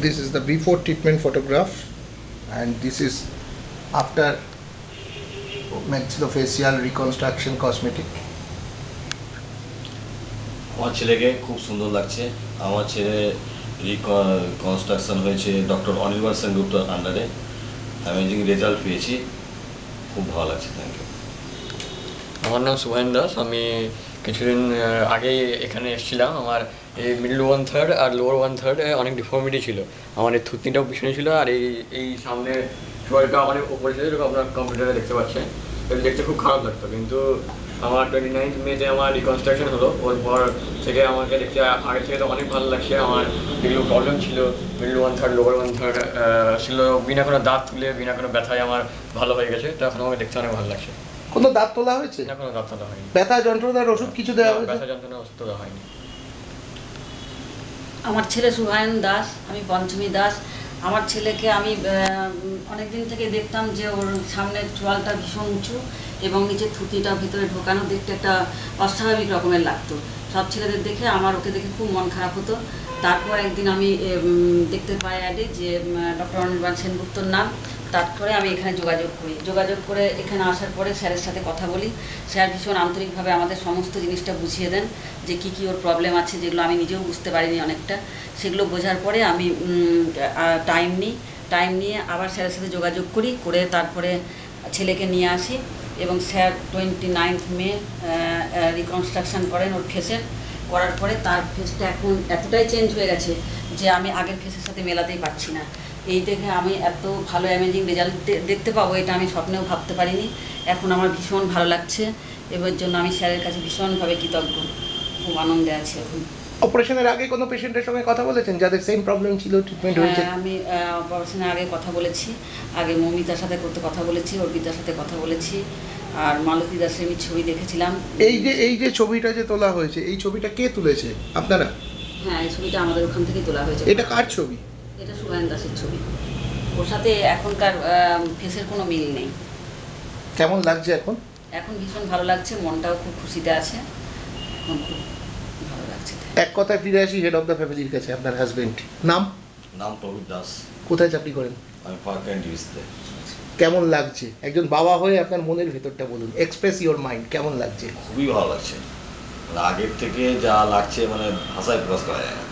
this is the before treatment photograph and this is after maxillofacial reconstruction cosmetic. আমার ছেলেকে খুব সুন্দর লাগছে। আমার ছেলে রিকনস্ট্রাকশন হয়েছে ডক্টর অনির্বাণ সেনগুপ্তর আন্ডারে। অ্যামেজিং রেজাল্ট পেয়েছি, খুব ভালো লাগছে। Thank you. আমার নাম শুভায়ন দাস। আমি কিছুদিন আগেই এখানে এসেছিলাম। আমার এই মিডল 1/3 আর লোয়ার 1/3 অনেক ডিফর্মিটি ছিল। আমার এই থুতনিটাও পিছনে ছিল আর এই সামনে চোয়ালটা অনেক ওপরে ছিল, যেরকম আপনার কম্পিউটারে দেখতে পাচ্ছেন। এটা দেখতে খুব খারাপ লাগতো, কিন্তু আমার 29 মেতে আমার রিকনস্ট্রাকশন হলো। ওর পর থেকে আমাকে দেখতে আগের থেকে তো অনেক ভালো লাগছে। আমার যেগুলো প্রবলেম ছিল মিডল 1/3 লোয়ার 1/3 ছিল, বিনা কোনো দাঁত তুলে বিনা কোনো ব্যথায় আমার ভালো হয়ে গেছে। তো এখন আমাকে দেখতে অনেক ভালো লাগছে। কোনো দাঁত তোলা হয়েছে? না, কোনো দাঁত তোলা হয়নি। ব্যথা যন্ত্রণার ওষুধ কিছু দেওয়া হয়েছে? ব্যথা যন্ত্রণার ওষুধ দেওয়া হয়নি। আমার ছেলে শুভায়ন দাস, আমি পঞ্চমী দাস। আমার ছেলেকে আমি অনেক দিন থেকে দেখতাম যে ওর সামনের চোয়ালটা ভীষণ উঁচু এবং নিচের থুতিটা ভিতরে ঢোকানো, দেখতে একটা অস্বাভাবিক রকমের লাগতো। সব ছেলেদের দেখে আমার ওকে দেখে খুব মন খারাপ হতো। তারপর একদিন আমি দেখতে পাই অ্যাডে যে ডক্টর অনির্বাণ সেনগুপ্তর নাম। তারপরে আমি এখানে যোগাযোগ করে এখানে আসার পরে স্যারের সাথে কথা বলি। স্যার ভীষণ আন্তরিকভাবে আমাদের সমস্ত জিনিসটা বুঝিয়ে দেন যে কী কী ওর প্রবলেম আছে, যেগুলো আমি নিজেও বুঝতে পারিনি অনেকটা। সেগুলো বোঝার পরে আমি টাইম নিয়ে আবার স্যারের সাথে যোগাযোগ করে তারপরে ছেলেকে নিয়ে আসি এবং স্যার 29 মে রিকনস্ট্রাকশন করেন ওর ফেসের। করার পরে তার ফেসটা এখন এতটাই চেঞ্জ হয়ে গেছে যে আমি আগের ফেসের সাথে মেলাতেই পারছি না। এই দেখে আমি এত ভালো অ্যামেজিং রেজাল্ট দেখতে পাবো এটা আমি স্বপ্নেও ভাবতে পারিনি। এখন আমার ভীষণ ভালো লাগছে, এবার জন্য আমি স্যারের কাছে ভীষণভাবে কৃতজ্ঞ, খুব আনন্দে আছি এখন। অপারেশনের আগে কোনো পেশেন্টের সঙ্গে কথা বলেছেন যাদের সেম প্রবলেম ছিল, ট্রিটমেন্ট হয়েছে? আমি অপারেশনের আগে কথা বলেছি। আগে মৌমিতার সাথে কথা বলেছি, অর্পিতার সাথে কথা বলেছি, আর মালতী দাসের আমি ছবি দেখেছিলাম। এই যে ছবিটা যে তোলা হয়েছে, এই ছবিটা কে তুলেছে? আপনারা? হ্যাঁ, এই ছবিটা আমাদের ওখান থেকেই তোলা হয়েছে। এটা কার ছবি? এটা শুভায়ন দাসের ছবি। ওর সাথে এখনকার ফেসের কোনো মিল নেই। কেমন লাগছে এখন? এখন ভীষণ ভালো লাগছে, মনটাও খুব খুশিতে আছে, এখন খুব ভালো লাগছে। এক কথায় ফিরে আসি হেড অফ দ্য ফ্যামিলির কাছে। আপনার হাজবেন্ড নাম? নাম প্রবীর দাস। কোথায় চাকরি করেন? আমি পার্ক অ্যান্ড ডিভিসতে। কেমন লাগছে একজন বাবা হয়ে? আপনার মনের ভেতরটা বলুন, এক্সপ্রেস ইওর মাইন্ড। কেমন লাগছে? খুবই ভালো লাগছে, মানে আগের থেকে যা লাগছে মানে ভাষায় প্রকাশ করা যায় না।